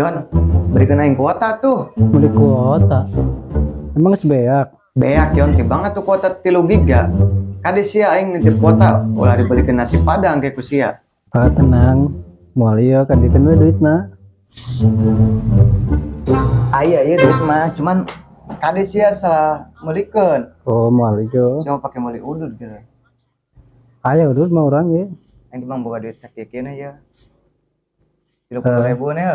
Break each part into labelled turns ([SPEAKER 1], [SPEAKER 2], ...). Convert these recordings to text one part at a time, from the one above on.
[SPEAKER 1] Yon, berikan aing kuota tuh.
[SPEAKER 2] Beli kuota. Emang sebeak.
[SPEAKER 1] Beak Yon, timbang tuh kuota 3 giga. Kade sia aing nitip kuota, ulah dibelikan nasi padang kayak kusia.
[SPEAKER 2] Ah, tenang. Moal ieu kan dikeun duitna.
[SPEAKER 1] Aya ieu duit mah, cuman kade sia salah meulikeun.
[SPEAKER 2] Oh, moal ieu.
[SPEAKER 1] Sia pakai meuli udud gitu.
[SPEAKER 2] Aya udud mah urang ge.
[SPEAKER 1] Aing timbang boga duit sakieu ya. 30.000 nih,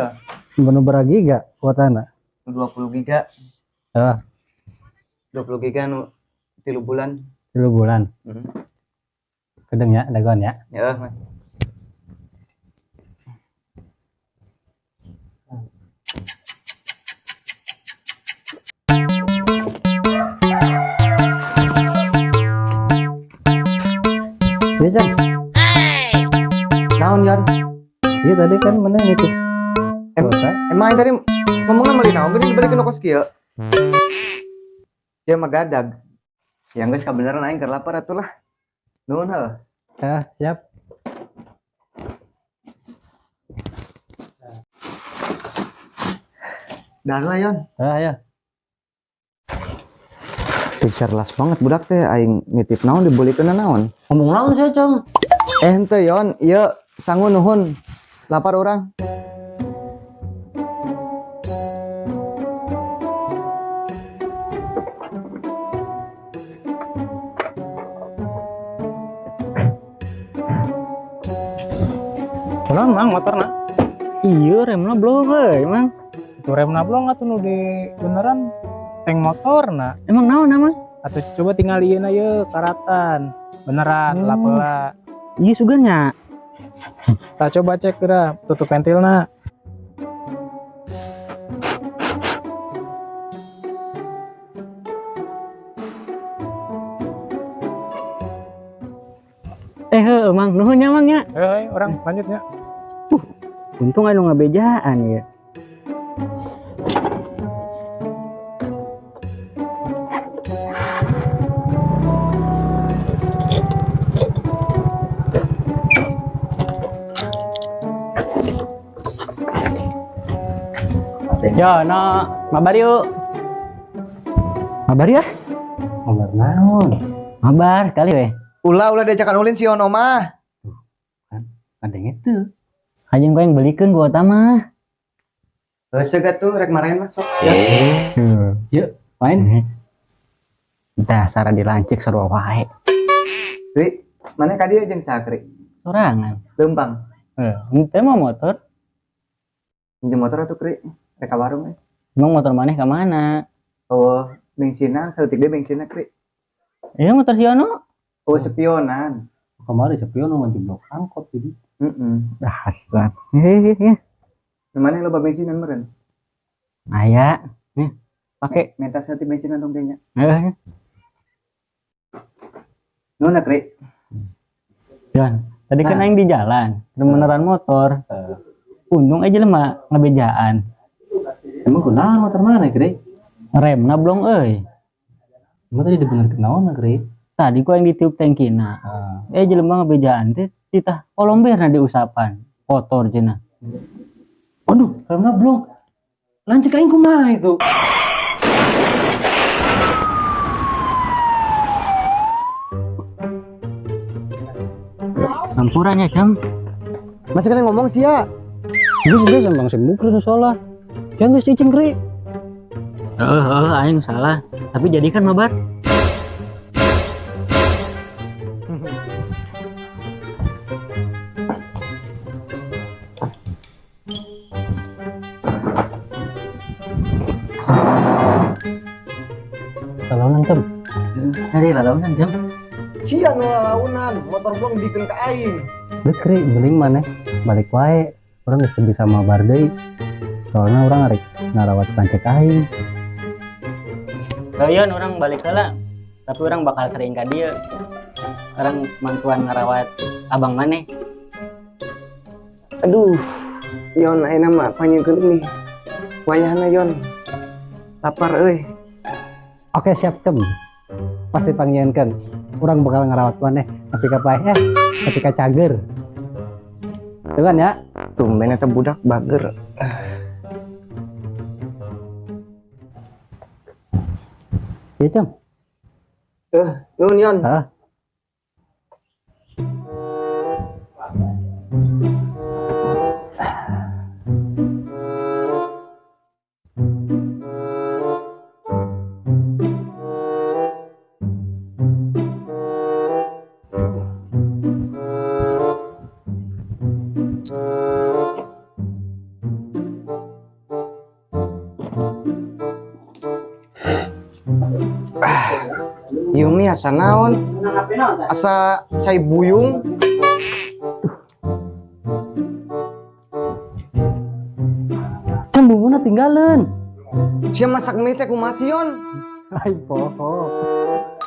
[SPEAKER 2] Nu berapa giga kuotana?
[SPEAKER 1] 20 giga.
[SPEAKER 2] Ah,
[SPEAKER 1] 20 giga nu 3 bulan.
[SPEAKER 2] 3 bulan. Kedeng ya, dagon ya.
[SPEAKER 1] Ya, Mas.
[SPEAKER 2] Iya, Jan.
[SPEAKER 1] Naon Yon?
[SPEAKER 2] Iya tadi kan mana nitip kuota.
[SPEAKER 1] Emang aing tadi ngomongna meuli naon geuning dibalikin kos kieu. Dia mah gadag. Ya geus kabeneran aing keur lapar atuh lah. Nuhun heuh.
[SPEAKER 2] Ah, siap.
[SPEAKER 1] Dah lah Yon.
[SPEAKER 2] Ah, ya.
[SPEAKER 1] Cerdas banget budak teh aing nitip naon dibulikeun naon.
[SPEAKER 2] Ngomong naon sih, Cong?
[SPEAKER 1] Henteu Yon, ieu sangu nuhun. Lapar urang.
[SPEAKER 2] Kurang mang motorna. Iya, remna belum euy, Mang. Itu remna belum atuh nu di beneran tank motorna. Emang naon emang? Atuh coba tinggal ieu na ye karatan. Beneran lapela. Iya suganya. Tak coba cek geura tutup ventilna. Mang, nuhun ya, Mang ya. Orang lanjutnya. Untung anu ngabejaan ya. Yo, no, mabar yuk. Mabar ya? Mabar naon? Mabar kali weh.
[SPEAKER 1] Ulah diajakan ulin si Ono mah.
[SPEAKER 2] Kan ada itu. Hajeng gue yang belikan kuota mah.
[SPEAKER 1] Segat tuh rek marahin mah sok.
[SPEAKER 2] Yuk, main. Dasar dilancik sarua wae.
[SPEAKER 1] Kri, mana ka dieu jeung sakri?
[SPEAKER 2] Sorangan.
[SPEAKER 1] Leumpang.
[SPEAKER 2] Henteu mah motor.
[SPEAKER 1] Pinjem motor atuh Kri. Rek ka warung we.
[SPEAKER 2] Emang motor maneh ka mana?
[SPEAKER 1] Oh, bensinna saeutik deui bensinna Kri.
[SPEAKER 2] Iya motor si Ono.
[SPEAKER 1] Oh, spionan.
[SPEAKER 2] Kemarin spion mah jeblok angkot jadi. Dasar.
[SPEAKER 1] Mana loba bensinan meureun?
[SPEAKER 2] Aya. Nih, pakai
[SPEAKER 1] Minta seutik bensinan dong kayaknya. Nuna Kri.
[SPEAKER 2] Jan, tadi kan aing di jalan, beneran motor. Untung aja lemah ngebejaan.
[SPEAKER 3] Emang kunaon motor mana, Kri?
[SPEAKER 2] Remna belum euy.
[SPEAKER 3] Emang tadi dibenerkeun naon, Kri?
[SPEAKER 2] Tadi ku yang ditiup tangkina. Jelema ngebejaan teh titah kolomberna diusapan. Kotor cenah.
[SPEAKER 3] Waduh, remna belum. Lancik aing kumaha itu?
[SPEAKER 2] Campurannya jam.
[SPEAKER 1] Masih kena ngomong sia.
[SPEAKER 2] Geus sembang sibuk nu salah. Jangan geus cicing Kri. Aing salah. Tapi jadikan mabar. Lalaunan jam. Hari lalaunan jam.
[SPEAKER 1] Sia nu lalaunan, motor belum bikin ke aing.
[SPEAKER 2] Geus Kri, mending maneh balik wae. Urang geus bisa mabar deui. Soalnya urang arek ngarawat pancek aing. Layan orang balik heula. Tapi orang bakal sering ka dieu. Orang mantuan ngarawat abang maneh.
[SPEAKER 1] Aduh, Yon ayeuna mah panyeunkeun nih. Wayahna Yon. Lapar euy.
[SPEAKER 2] Oke siap Cem. Pasti panggieunkeun. Urang bakal ngarawat maneh ketika paeh ketika cager. Tuh kan ya.
[SPEAKER 1] Tumben eta budak bager.
[SPEAKER 3] Ya, Cam.
[SPEAKER 1] Nun Yon.
[SPEAKER 3] Ah.
[SPEAKER 1] Yumi asa naon? Asa cai buyung?
[SPEAKER 3] Cam bumbunya tinggalin.
[SPEAKER 1] Sia masak mie teh kumaha si Yon?
[SPEAKER 3] Hai poho.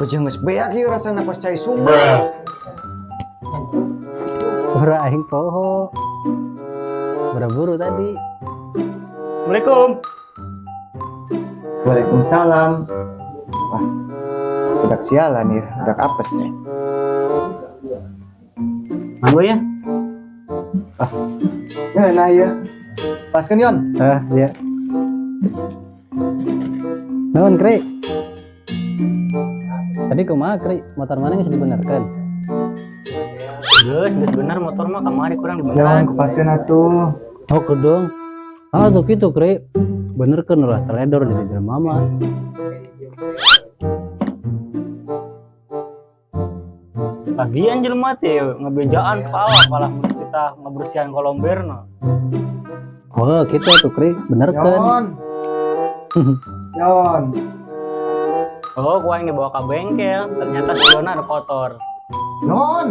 [SPEAKER 1] Beujeung geus beak ieu rasana kos cai sumber.
[SPEAKER 3] Ora aing poho. Buru-buru tadi.
[SPEAKER 2] Assalamualaikum.
[SPEAKER 1] Waalaikumsalam. Wah, udah sialan ya, udah apes ya.
[SPEAKER 2] Mangga ya.
[SPEAKER 1] Ya, nah ya. Paskeun Yon.
[SPEAKER 3] Ah, ya. Naon, Kri? Tadi kumaha, Kri? Motor mana geus dibenerkeun?
[SPEAKER 2] Geus bener motor mah kamari kurang
[SPEAKER 1] Yon,
[SPEAKER 2] dibeneran.
[SPEAKER 1] kupaskeun atuh.
[SPEAKER 3] Oh, kedong. Ah, tuh gitu, Kri. Benerkeun ulah teledor jadi jelema mah.
[SPEAKER 2] Lagian jelema teh ngebejaan pala mun kita ngebersihan kolomberna.
[SPEAKER 3] Oh, gitu tuh, Kri. Benerkeun.
[SPEAKER 1] Yon.
[SPEAKER 2] Oh, gua yang dibawa ke bengkel, ternyata sebenarnya ada kotor.
[SPEAKER 1] Yon.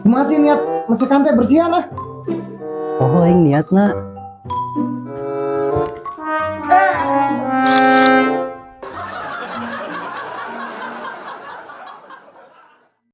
[SPEAKER 1] Masih niat mesekan teh bersihan ah.
[SPEAKER 3] Oh, aing niatna.